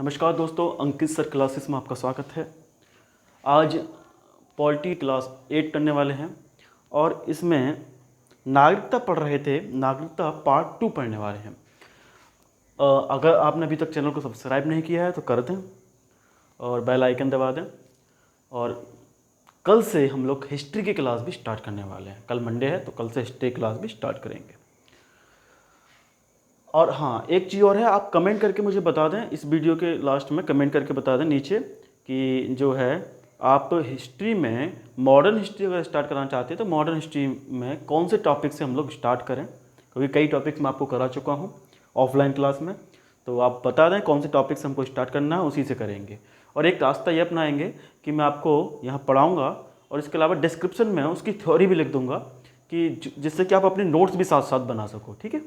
नमस्कार दोस्तों, अंकित sir classes में आपका स्वागत है। आज पॉलिटी क्लास 8 करने वाले हैं और इसमें नागरिकता पढ़ रहे थे। नागरिकता पार्ट 2 पढ़ने वाले हैं। अगर आपने अभी तक चैनल को सब्सक्राइब नहीं किया है तो कर दें और बेल आइकन दबा दें। और कल से हम लोग हिस्ट्री की क्लास भी स्टार्ट करने वाले हैं। कल मंडे है तो कल से हिस्ट्री क्लास भी स्टार्ट करेंगे। और हाँ, एक चीज़ और है, आप कमेंट करके मुझे बता दें, इस वीडियो के लास्ट में कमेंट करके बता दें नीचे कि जो है आप हिस्ट्री में मॉडर्न हिस्ट्री अगर स्टार्ट कराना चाहते हैं तो मॉडर्न हिस्ट्री में कौन से टॉपिक से हम लोग स्टार्ट करें, क्योंकि कई टॉपिक्स मैं आपको करा चुका हूँ ऑफलाइन क्लास में। तो आप बता दें कौन से टॉपिक से हमको स्टार्ट करना है, उसी से करेंगे। और एक रास्ता ये अपनाएंगे कि मैं आपको यहाँ पढ़ाऊँगा और इसके अलावा डिस्क्रिप्शन में उसकी थ्योरी भी लिख दूँगा कि जिससे कि आप अपने नोट्स भी साथ साथ बना सको। ठीक है,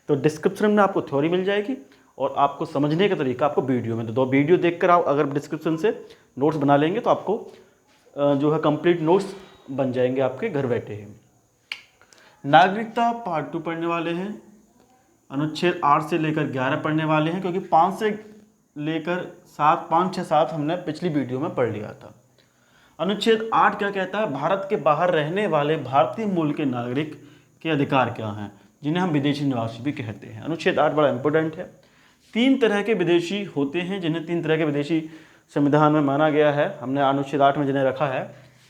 तो डिस्क्रिप्शन में आपको थ्योरी मिल जाएगी और आपको समझने का तरीका आपको वीडियो में, तो 2 वीडियो देखकर आप अगर डिस्क्रिप्शन से नोट्स बना लेंगे तो आपको जो है कंप्लीट नोट्स बन जाएंगे आपके घर बैठे ही। नागरिकता पार्ट 2 पढ़ने वाले हैं। अनुच्छेद 8 से लेकर 11 पढ़ने वाले हैं, क्योंकि 5 से लेकर 7 5 6 7 हमने पिछली वीडियो में पढ़ लिया था। अनुच्छेद 8 क्या कहता है? भारत के बाहर रहने वाले भारतीय मूल के नागरिक के अधिकार क्या हैं, जिन्हें हम विदेशी निवासी भी कहते हैं। अनुच्छेद 8 बड़ा इंपॉर्टेंट है। 3 तरह के विदेशी होते हैं, जिन्हें 3 तरह के विदेशी संविधान में माना गया है। हमने अनुच्छेद 8 में जिन्हें रखा है,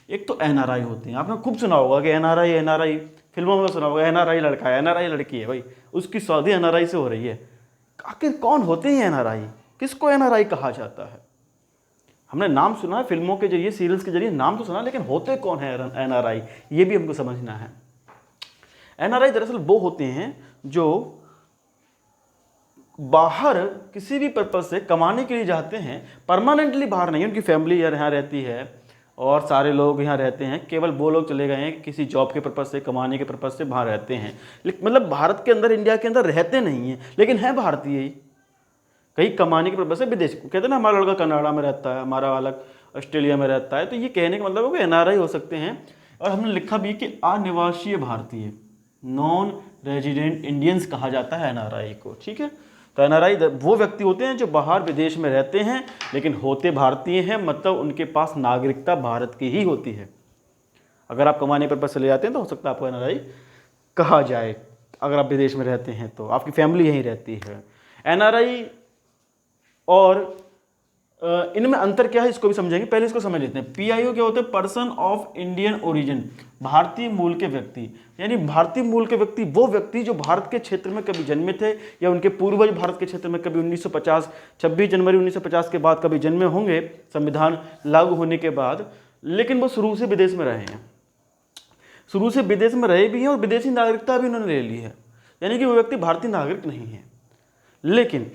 एक तो एनआरआई होते हैं। आपने खूब सुना होगा कि एनआरआई फिल्मों में सुना होगा, एनआरआई लड़का है, एनआरआई लड़की है, भाई उसकी शादी एनआरआई से हो रही है। आखिर कौन होते हैं एनआरआई? किसको एनआरआई कहा जाता है? हमने नाम सुना है फिल्मों के जरिए, सीरियल्स के जरिए नाम तो सुना, लेकिन होते कौन है एनआरआई, ये भी हमको समझना है। एनआरआई दरअसल वो होते हैं जो बाहर किसी भी पर्पज से कमाने के लिए जाते हैं, परमानेंटली बाहर नहीं, उनकी फैमिली यहाँ रहती है और सारे लोग यहाँ रहते हैं, केवल वो लोग चले गए हैं किसी जॉब के पर्पज से, कमाने के पर्पज से बाहर रहते हैं। मतलब भारत के अंदर, इंडिया के अंदर रहते नहीं हैं, लेकिन है भारतीय ही, कहीं कमाने के पर्पज से विदेश। कहते हैं ना, हमारा लड़का कनाडा में रहता है, हमारा वाला ऑस्ट्रेलिया में रहता है, तो ये कहने का मतलब है कि एनआरआई हो सकते हैं। और हमने लिखा भी कि अनिवासीय भारतीय, नॉन रेजिडेंट इंडियंस कहा जाता है एनआरआई को। ठीक है, तो एनआरआई वो व्यक्ति होते हैं जो बाहर विदेश में रहते हैं लेकिन होते भारतीय हैं, मतलब उनके पास नागरिकता भारत की ही होती है। अगर आप कमाने पर चले जाते हैं तो हो सकता है आपको एनआरआई कहा जाए। अगर आप विदेश में रहते हैं तो आपकी फैमिली यहीं रहती है। एनआरआई और इनमें अंतर क्या है, इसको भी समझेंगे। पहले इसको समझ लेते हैं। पीआईओ क्या होते हैं? पर्सन ऑफ इंडियन ओरिजिन, भारतीय मूल के व्यक्ति। यानी भारतीय मूल के व्यक्ति वो व्यक्ति जो भारत के क्षेत्र में कभी जन्मे थे या उनके पूर्वज भारत के क्षेत्र में कभी 1950 26 जनवरी 1950 के बाद कभी जन्मे होंगे, संविधान लागू होने के बाद, लेकिन वो शुरू से विदेश में रहे हैं, शुरू से विदेश में रहे भी हैं और विदेशी नागरिकता भी उन्होंने ले ली है, यानी कि वो व्यक्ति भारतीय नागरिक नहीं है। लेकिन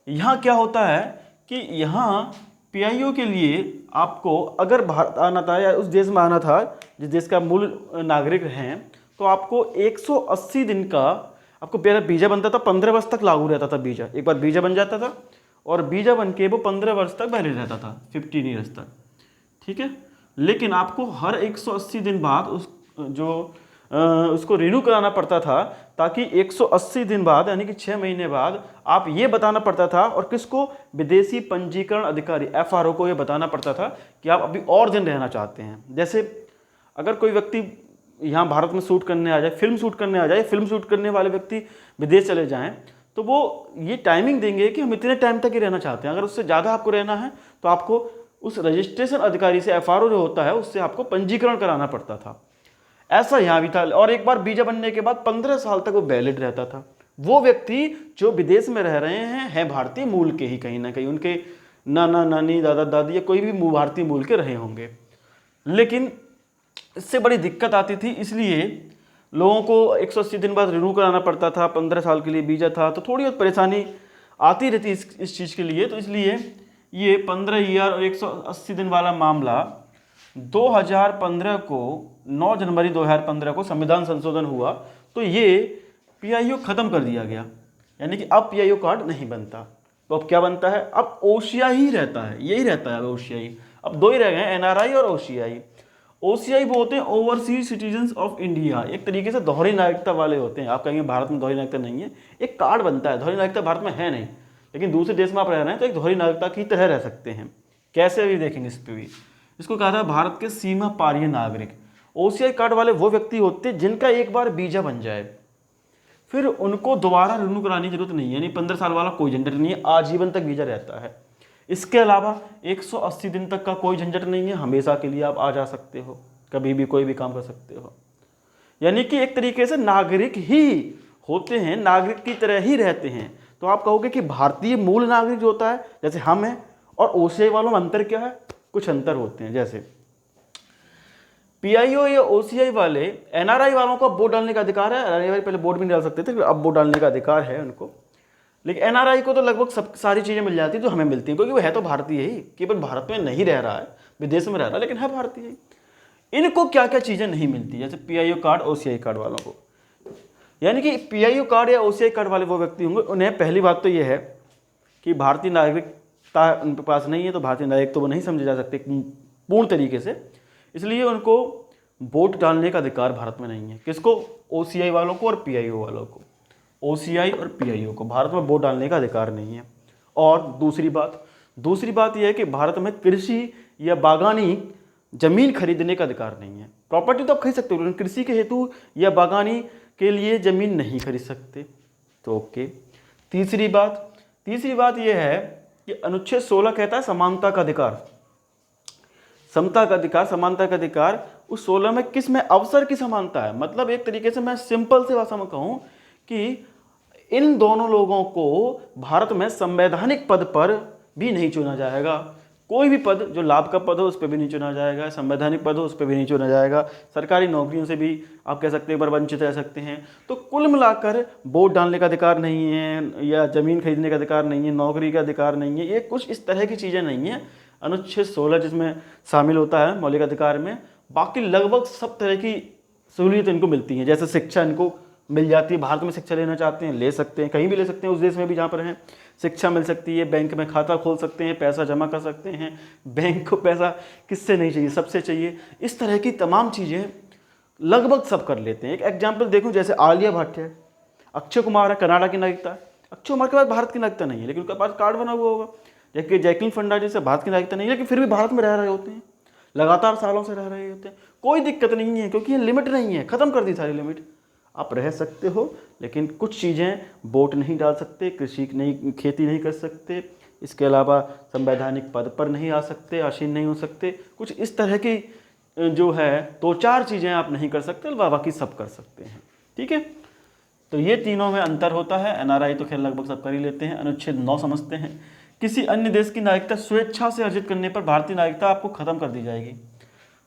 यहाँ क्या होता है कि यहाँ पीआईओ के लिए आपको अगर भारत आना था या उस देश में आना था जिस देश का मूल नागरिक हैं, तो आपको 180 दिन का आपको पहले वीज़ा बनता था। 15 वर्ष तक लागू रहता था वीज़ा। एक बार वीज़ा बन जाता था और वीज़ा बन के वो 15 वर्ष तक वैलिड रहता था, 15 ईयर्स तक। ठीक है, लेकिन आपको हर 180 दिन बाद उसको रिन्यू कराना पड़ता था, ताकि 180 दिन बाद यानी कि 6 महीने बाद आप ये बताना पड़ता था, और किसको? विदेशी पंजीकरण अधिकारी एफआरओ को ये बताना पड़ता था कि आप अभी और दिन रहना चाहते हैं। जैसे अगर कोई व्यक्ति यहाँ भारत में शूट करने आ जाए, फिल्म शूट करने आ जाए, फिल्म शूट करने वाले व्यक्ति विदेश चले जाएँ तो वो ये टाइमिंग देंगे कि हम इतने टाइम तक ही रहना चाहते हैं। अगर उससे ज़्यादा आपको रहना है तो आपको उस रजिस्ट्रेशन अधिकारी से, एफआरओ जो होता है, उससे आपको पंजीकरण कराना पड़ता था। ऐसा यहाँ भी था। और एक बार वीजा बनने के बाद 15 साल तक वो वैलिड रहता था। वो व्यक्ति जो विदेश में रह रहे हैं भारतीय मूल के ही, कहीं ना कहीं उनके नाना नानी, दादा दादी या कोई भी भारतीय मूल के रहे होंगे। लेकिन इससे बड़ी दिक्कत आती थी, इसलिए लोगों को 180 दिन बाद रिन्यू कराना पड़ता था। 15 साल के लिए वीजा था, तो थोड़ी बहुत परेशानी आती रहती इस चीज़ के लिए। तो इसलिए ये 15 ईयर और 180 दिन वाला मामला 2015 को, 9 जनवरी 2015 को संविधान संशोधन हुआ, तो ये पीआईओ खत्म कर दिया गया। यानी कि अब पीआईओ कार्ड नहीं बनता। तो अब क्या बनता है? अब ओसीआई ही रहता है, यही रहता है ओसीआई। अब 2 ही रह गए, एनआरआई और ओसीआई। ओसीआई वो होते हैं ओवरसीज सिटीजन्स ऑफ इंडिया, एक तरीके से दोहरी नागरिकता वाले होते हैं। आप कहेंगे भारत में दोहरी नागरिकता नहीं है, एक कार्ड बनता है। दोहरी नागरिकता भारत में है नहीं, लेकिन दूसरे देश में आप रह रहे हैं तो एक दोहरी नागरिकता की तरह रह सकते हैं। कैसे भी देखेंगे इस पर भी, इसको कहा था भारत के सीमा पारीय नागरिक। ओसीआई कार्ड वाले वो व्यक्ति होते हैं जिनका एक बार वीजा बन जाए, फिर उनको दोबारा रिन्यू कराने की जरूरत नहीं है, यानी 15 साल वाला कोई झंझट नहीं है, आजीवन तक वीजा रहता है। इसके अलावा 180 दिन तक का कोई झंझट नहीं है, हमेशा के लिए आप आ जा सकते हो, कभी भी कोई भी काम कर सकते हो। यानी कि एक तरीके से नागरिक ही होते हैं, नागरिक की तरह ही रहते हैं। तो आप कहोगे कि भारतीय मूल नागरिक जो होता है जैसे हम हैं, और ओसीआई वालों में अंतर क्या है? कुछ अंतर होते हैं। जैसे पीआईओ या ओसीआई वाले एनआरआई वालों को वोट डालने का अधिकार है। एनआरआई पहले वोट भी नहीं डाल सकते थे, अब वोट डालने का अधिकार है उनको। लेकिन एनआरआई को तो लगभग सब सारी चीज़ें मिल जाती है जो हमें मिलती हैं, क्योंकि वो है तो भारतीय ही, केवल भारत में नहीं रह रहा है, विदेश में रह रहा है, लेकिन है भारतीय ही। इनको क्या क्या चीज़ें नहीं मिलती, जैसे पीआईओ कार्ड, ओसीआई कार्ड वालों को। यानी कि पीआईओ कार्ड या ओसीआई कार्ड वाले वो व्यक्ति होंगे, उन्हें पहली बात तो ये है कि भारतीय नागरिकता उनके पास नहीं है, तो भारतीय नागरिक तो वो नहीं समझे जा सकते पूर्ण तरीके से, इसलिए उनको वोट डालने का अधिकार भारत में नहीं है। किसको? ओसीआई वालों को और पीआईओ वालों को। ओसीआई और पीआईओ को भारत में वोट डालने का अधिकार नहीं है। और दूसरी बात यह है कि भारत में कृषि या बागानी जमीन खरीदने का अधिकार नहीं है। प्रॉपर्टी तो आप खरीद सकते हो, लेकिन कृषि के हेतु या बागानी के लिए जमीन नहीं खरीद सकते। तो ओके। तीसरी बात यह है कि अनुच्छेद 16 कहता है समानता का अधिकार, समता का अधिकार, समानता का अधिकार। उस 16 में किस में? अवसर की समानता है। मतलब एक तरीके से मैं सिंपल से भाषा में कहूँ कि इन दोनों लोगों को भारत में संवैधानिक पद पर भी नहीं चुना जाएगा। कोई भी पद जो लाभ का पद हो उस पर भी नहीं चुना जाएगा, संवैधानिक पद हो उस पर भी नहीं चुना जाएगा, सरकारी नौकरियों से भी आप कह सकते हैं पर वंचित रह सकते हैं। तो कुल मिलाकर वोट डालने का अधिकार नहीं है, या ज़मीन खरीदने का अधिकार नहीं है, नौकरी का अधिकार नहीं है, ये कुछ इस तरह की चीज़ें नहीं है अनुच्छेद 16 जिसमें शामिल होता है मौलिक अधिकार में। बाकी लगभग सब तरह की सहूलियत इनको मिलती हैं। जैसे शिक्षा इनको मिल जाती है, भारत में शिक्षा लेना चाहते हैं ले सकते हैं, कहीं भी ले सकते हैं, उस देश में भी जहाँ पर हैं शिक्षा मिल सकती है। बैंक में खाता खोल सकते हैं, पैसा जमा कर सकते हैं। बैंक को पैसा किससे नहीं चाहिए? सबसे चाहिए। इस तरह की तमाम चीज़ें लगभग सब कर लेते हैं। एक एग्जाम्पल देखूँ, जैसे आलिया भट्ट है, अक्षय कुमार है, कनाडा की नागरिकता है। अक्षय कुमार के पास भारत की नागरिकता नहीं है, लेकिन उनके पास कार्ड बना हुआ होगा। जबकि जैकलिन फर्नांडिस से भारत की नागरिकता नहीं है, लेकिन फिर भी भारत में रह रहे होते हैं, लगातार सालों से रह रहे होते हैं। कोई दिक्कत नहीं है, क्योंकि ये लिमिट नहीं है, ख़त्म कर दी सारी लिमिट। आप रह सकते हो, लेकिन कुछ चीज़ें वोट नहीं डाल सकते, कृषि नहीं, खेती नहीं कर सकते, इसके अलावा संवैधानिक पद पर नहीं आ सकते, आसीन नहीं हो सकते। कुछ इस तरह की जो है 2-4 चीज़ें आप नहीं कर सकते, बाकी सब कर सकते हैं। ठीक है, तो ये तीनों में अंतर होता है। एनआरआई तो खैर लगभग सब कर ही लेते हैं। अनुच्छेद 9 समझते हैं। किसी अन्य देश की नागरिकता स्वेच्छा से अर्जित करने पर भारतीय नागरिकता आपको खत्म कर दी जाएगी,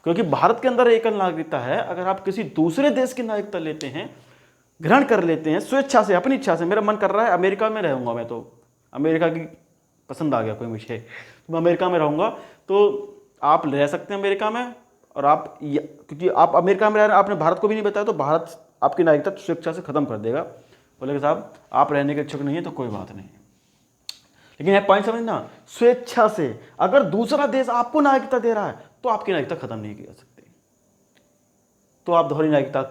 क्योंकि भारत के अंदर एकल नागरिकता है। अगर आप किसी दूसरे देश की नागरिकता लेते हैं, ग्रहण कर लेते हैं स्वेच्छा से, अपनी इच्छा से, मेरा मन कर रहा है अमेरिका में रहूँगा, मैं तो अमेरिका की पसंद आ गया कोई मुझे, तो मैं अमेरिका में रहूँगा, तो आप रह सकते हैं अमेरिका में। और आप क्योंकि आप अमेरिका में रह रहे हैं, आपने भारत को भी नहीं बताया, तो भारत आपकी नागरिकता स्वेच्छा से खत्म कर देगा। बोले कि साहब आप रहने के इच्छुक नहीं है तो कोई बात नहीं। लेकिन यह पॉइंट समझना, स्वेच्छा से। अगर दूसरा देश आपको नागरिकता दे रहा है तो आपकी नागरिकता खत्म नहीं की जा सकती, तो आप दोहरी नागरिकता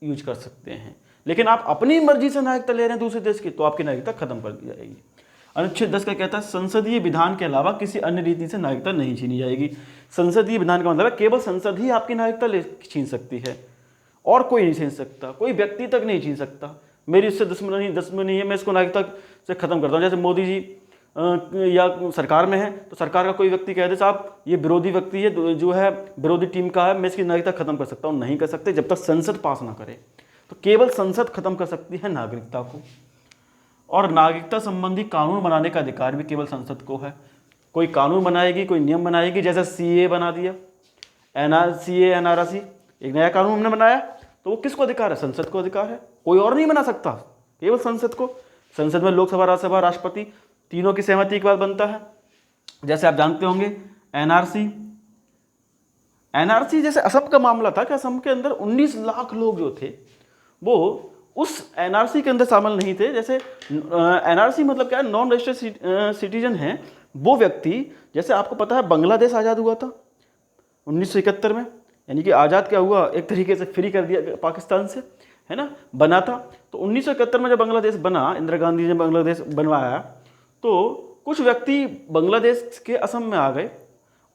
यूज कर सकते हैं। लेकिन आप अपनी मर्जी से नागरिकता ले रहे हैं दूसरे देश की, तो आपकी नागरिकता खत्म कर दी जाएगी। अनुच्छेद 10 का कहता है संसदीय विधान के अलावा किसी अन्य रीति से नागरिकता नहीं छीनी जाएगी। संसदीय विधान का मतलब है केवल संसद ही आपकी नागरिकता छीन सकती है, और कोई नहीं छीन सकता, कोई व्यक्ति तक नहीं छीन सकता। मेरी इससे दुश्मनी है, मैं इसको नागरिकता से खत्म करता हूँ। जैसे मोदी जी या सरकार में है, तो सरकार का कोई व्यक्ति कह दे साहब ये विरोधी व्यक्ति है, जो है विरोधी टीम का है, मैं इसकी नागरिकता खत्म कर सकता हूँ। नहीं कर सकते जब तक संसद पास ना करे। तो केवल संसद खत्म कर सकती है नागरिकता को। और नागरिकता संबंधी कानून बनाने का अधिकार भी केवल संसद को है। कोई कानून बनाएगी, कोई नियम बनाएगी, जैसे सीए बना दिया, सीए एनआरसी, एक नया कानून हमने बनाया, तो वो किसको अधिकार है? संसद को अधिकार है, कोई और नहीं बना सकता, केवल संसद को। संसद में लोकसभा, राज्यसभा, राष्ट्रपति तीनों की सहमति के बाद बनता है। जैसे आप जानते होंगे एनआरसी जैसे असम का मामला था कि असम के अंदर 19 लाख लोग जो थे वो उस एनआरसी के अंदर शामिल नहीं थे। जैसे एनआरसी मतलब क्या है? नॉन रजिस्टर्ड सिटीजन है वो व्यक्ति। जैसे आपको पता है बांग्लादेश आज़ाद हुआ था 1971 में, यानी कि आज़ाद क्या हुआ, एक तरीके से फ्री कर दिया पाकिस्तान से, है ना, बना था। तो 1971 में जब बांग्लादेश बना, इंदिरा गांधी ने बांग्लादेश बनवाया, तो कुछ व्यक्ति बांग्लादेश के असम में आ गए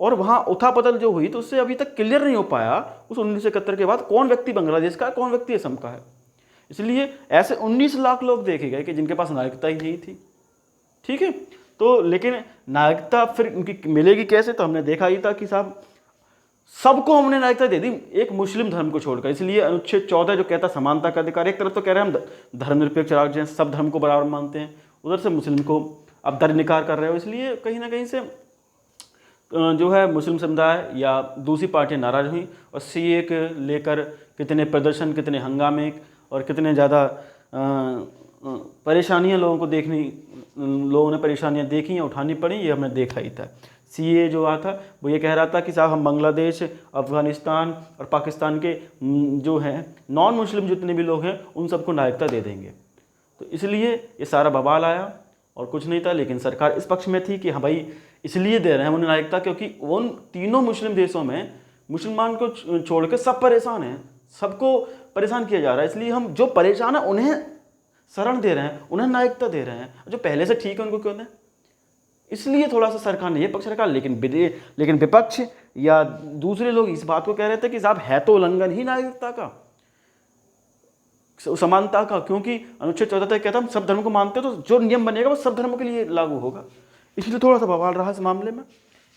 और वहाँ उथापतल जो हुई तो उससे अभी तक क्लियर नहीं हो पाया उस 1971 के बाद कौन व्यक्ति बांग्लादेश का है, कौन व्यक्ति असम का है। इसलिए ऐसे 19 लाख लोग देखे गए कि जिनके पास नागरिकता ही नहीं थी। ठीक है, तो लेकिन नागरिकता फिर उनकी मिलेगी कैसे, तो हमने देखा ही था कि साहब सबको हमने नागरिकता दे दी, एक मुस्लिम धर्म को छोड़कर। इसलिए अनुच्छेद 14 जो कहता समानता का अधिकार, एक तरफ तो कह रहे हैं हम धर्मनिरपेक्ष राज्य हैं, सब धर्म को बराबर मानते हैं, उधर से मुस्लिम को अब दरनिकार कर रहे हो। इसलिए कहीं ना कहीं से जो है मुस्लिम समुदाय या दूसरी पार्टियां नाराज हुई और सीए के लेकर कितने प्रदर्शन, कितने हंगामे और कितने ज़्यादा परेशानियां लोगों ने परेशानियां देखी या उठानी पड़ी, ये हमने देखा ही था। सीए जो आता वो ये कह रहा था कि साहब हम बांग्लादेश, अफ़गानिस्तान और पाकिस्तान के जो हैं नॉन मुस्लिम जितने भी लोग हैं उन सबको नागरिकता दे देंगे। तो इसलिए ये सारा बवाल आया और कुछ नहीं था। लेकिन सरकार इस पक्ष में थी कि हाँ भाई इसलिए दे रहे हैं उन्हें नागरिकता क्योंकि उन तीनों मुस्लिम देशों में मुसलमान को छोड़ के सब परेशान हैं, सबको परेशान किया जा रहा है। इसलिए हम जो परेशान है उन्हें शरण दे रहे हैं, उन्हें नागरिकता दे रहे हैं, जो पहले से ठीक है उनको क्यों दें। इसलिए थोड़ा सा सरकार ने ये पक्ष रखा। लेकिन विपक्ष या दूसरे लोग इस बात को कह रहे थे कि साहब है तो उल्लंघन ही नागरिकता का, समानता का, क्योंकि अनुच्छेद 14 तक कहता हम सब धर्म को मानते हैं, तो जो नियम बनेगा वो सब धर्मों के लिए लागू होगा। इसलिए थोड़ा सा बवाल रहा इस मामले में।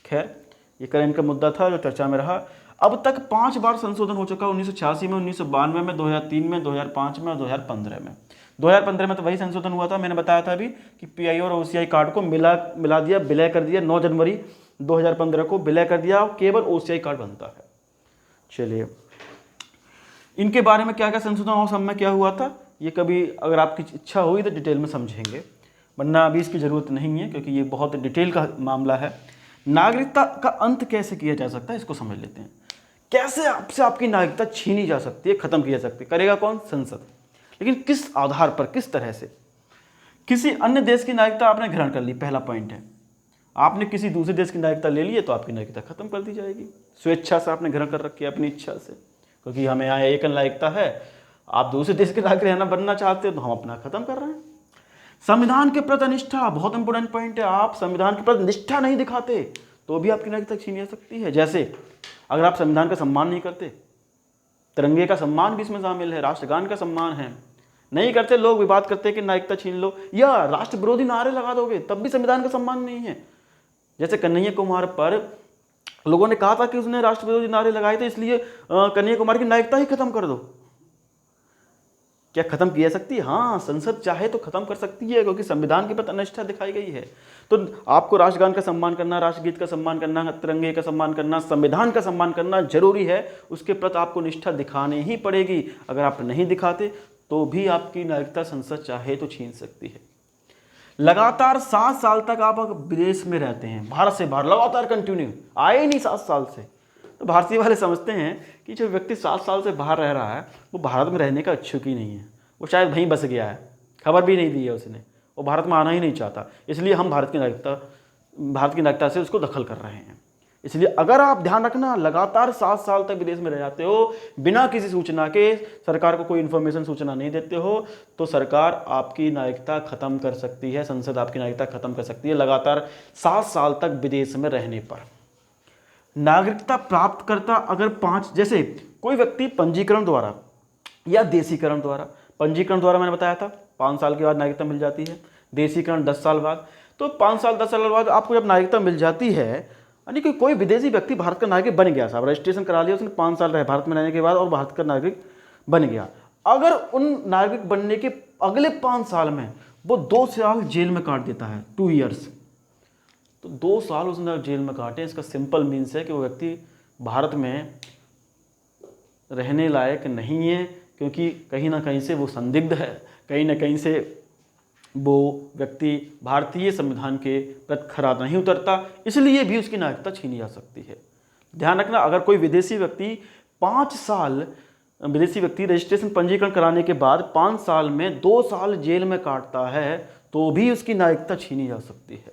खैर ये करंट का मुद्दा था जो चर्चा में रहा। अब तक 5 बार संशोधन हो चुका, 1986 में, 1992 में, 2003 में, 2005 में और 2015 में। 2015 में तो वही संशोधन हुआ था, मैंने बताया था अभी कि पीआई और ओसीआई कार्ड को मिला दिया, विलय कर दिया। 9 जनवरी 2015 को विलय कर दिया, केवल ओसीआई कार्ड बनता है। चलिए इनके बारे में क्या क्या संशोधन और सब में क्या हुआ था, ये कभी अगर आपकी इच्छा हुई तो डिटेल में समझेंगे, वरना अभी इसकी ज़रूरत नहीं है क्योंकि ये बहुत डिटेल का मामला है। नागरिकता का अंत कैसे किया जा सकता है इसको समझ लेते हैं। कैसे आपसे आपकी नागरिकता छीनी जा सकती है, खत्म की जा सकती है, करेगा कौन, संसद। लेकिन किस आधार पर, किस तरह से। किसी अन्य देश की नागरिकता आपने ग्रहण कर ली, पहला पॉइंट है। आपने किसी दूसरे देश की नागरिकता ले ली है तो आपकी नागरिकता खत्म कर दी जाएगी। स्वेच्छा से आपने ग्रहण कर रखी है, अपनी इच्छा से, क्योंकि हमें यहाँ एक नागरिकता है, आप दूसरे देश के नागरिक रहना बनना चाहते हो तो हम अपना खत्म कर रहे हैं। संविधान के प्रति निष्ठा बहुत इंपॉर्टेंट पॉइंट है। आप संविधान के प्रति निष्ठा नहीं दिखाते तो भी आपकी नागरिकता छीनी जा सकती है। जैसे अगर आप संविधान का सम्मान नहीं करते, तिरंगे का सम्मान भी इसमें शामिल है, राष्ट्रगान का सम्मान है, नहीं करते, लोग विवाद करते हैं कि नागरिकता छीन लो, या राष्ट्र विरोधी नारे लगा दोगे तब भी संविधान का सम्मान नहीं है। जैसे कन्हैया कुमार पर लोगों ने कहा था कि उसने राष्ट्र विरोधी नारे लगाए थे, इसलिए कन्हैया कुमार की नागरिकता ही खत्म कर दो। क्या खत्म की जा सकती है? हाँ, संसद चाहे तो खत्म कर सकती है, क्योंकि संविधान की प्रति निष्ठा दिखाई गई है। तो आपको राष्ट्रगान का सम्मान करना, राष्ट्रगीत का सम्मान करना, तिरंगे का सम्मान करना, संविधान का सम्मान करना जरूरी है। उसके प्रति आपको निष्ठा दिखानी ही पड़ेगी। अगर आप नहीं दिखाते तो भी आपकी नागरिकता संसद चाहे तो छीन सकती है। लगातार 7 साल तक आप विदेश में रहते हैं, भारत से बाहर लगातार कंटिन्यू, आए ही नहीं 7 साल से, तो भारतीय वाले समझते हैं कि जो व्यक्ति 7 साल से बाहर रह रहा है वो भारत में रहने का इच्छुक ही नहीं है, वो शायद वहीं बस गया है, खबर भी नहीं दी है उसने, वो भारत में आना ही नहीं चाहता। इसलिए हम भारत की नागरिकता से उसको दखल कर रहे हैं। इसलिए अगर आप ध्यान रखना, लगातार 7 साल तक विदेश में रह जाते हो, बिना किसी सूचना के, सरकार को कोई इन्फॉर्मेशन सूचना नहीं देते हो, तो सरकार आपकी नागरिकता खत्म कर सकती है, संसद आपकी नागरिकता खत्म कर सकती है लगातार 7 साल तक विदेश में रहने पर। नागरिकता प्राप्त करता अगर 5, जैसे कोई व्यक्ति पंजीकरण द्वारा या देशीकरण द्वारा, पंजीकरण द्वारा मैंने बताया था 5 साल के बाद नागरिकता मिल जाती है, देशीकरण 10 साल बाद। तो 5 साल 10 साल बाद आपको जब नागरिकता मिल जाती है, यानी कि कोई विदेशी व्यक्ति भारत का नागरिक बन गया, साहब रजिस्ट्रेशन करा लिया उसने, 5 साल रहे भारत में रहने के बाद और भारत का नागरिक बन गया। अगर उन नागरिक बनने के अगले 5 साल में वो 2 साल जेल में काट देता है, 2 ईयर्स, तो 2 साल उसने जेल में काटे, इसका सिंपल मीन्स है कि वो व्यक्ति भारत में रहने लायक नहीं है, क्योंकि कहीं ना कहीं से वो संदिग्ध है, कहीं ना कहीं से वो व्यक्ति भारतीय संविधान के प्रति खरा नहीं उतरता, इसलिए भी उसकी नागरिकता छीनी जा सकती है। ध्यान रखना, अगर कोई विदेशी व्यक्ति 5 साल रजिस्ट्रेशन पंजीकरण कराने के बाद 5 साल में 2 साल जेल में काटता है तो भी उसकी नागरिकता छीनी जा सकती है।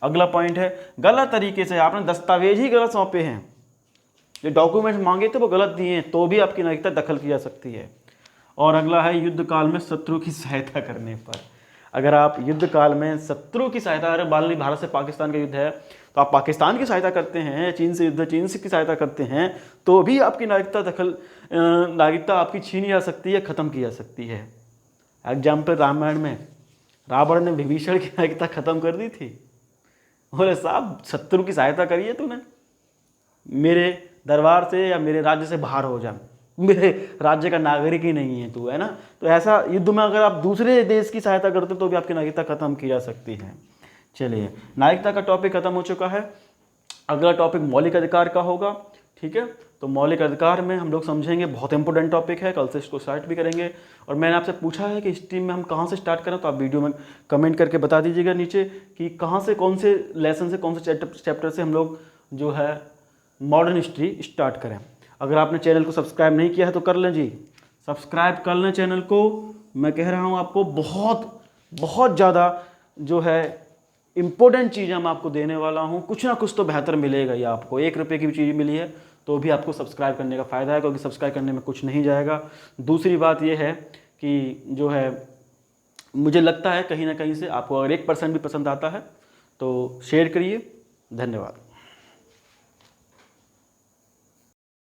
अगला पॉइंट है, गलत तरीके से आपने दस्तावेज ही गलत सौंपे हैं, जो डॉक्यूमेंट्स मांगे थे वो गलत दिए हैं, तो भी आपकी नागरिकता दखल की जा सकती है। और अगला है, युद्ध काल में शत्रु की सहायता करने पर। अगर आप युद्ध काल में शत्रु की सहायता, अगर मान ली भारत से पाकिस्तान का युद्ध है तो आप पाकिस्तान की सहायता करते हैं, चीन से युद्ध चीन से की सहायता करते हैं, तो भी आपकी नागरिकता आपकी छीनी जा सकती है, ख़त्म की जा सकती है। एग्जाम्पल रामायण में रावण ने विभीषण की नागरिकता ख़त्म कर दी थी। बोले साहब शत्रु की सहायता करी है तूने, मेरे दरबार से या मेरे राज्य से बाहर हो जा, मेरे राज्य का नागरिक ही नहीं है तू, है ना। तो ऐसा युद्ध में अगर आप दूसरे देश की सहायता करते तो भी आपकी नागरिकता खत्म की जा सकती है। चलिए, नागरिकता का टॉपिक खत्म हो चुका है। अगला टॉपिक मौलिक अधिकार का होगा, ठीक है। तो मौलिक अधिकार में हम लोग समझेंगे, बहुत इंपॉर्टेंट टॉपिक है, कल से इसको स्टार्ट भी करेंगे। और मैंने आपसे पूछा है कि स्ट्रीम में हम कहाँ से स्टार्ट करें, तो आप वीडियो में कमेंट करके बता दीजिएगा नीचे कि कहाँ से, कौन से लेसन से, कौन से चैप्टर से हम लोग जो है मॉडर्न हिस्ट्री स्टार्ट करें। अगर आपने चैनल को सब्सक्राइब नहीं किया है तो कर लें जी, सब्सक्राइब कर लें चैनल को। मैं कह रहा हूँ आपको बहुत बहुत ज़्यादा जो है इम्पोर्टेंट चीज़ें मैं आपको देने वाला हूँ, कुछ ना कुछ तो बेहतर मिलेगा ही आपको। 1 रुपये की भी चीज़ मिली है तो भी आपको सब्सक्राइब करने का फ़ायदा है, क्योंकि सब्सक्राइब करने में कुछ नहीं जाएगा। दूसरी बात यह है कि जो है मुझे लगता है कहीं ना कहीं से आपको अगर 1% भी पसंद आता है तो शेयर करिए। धन्यवाद।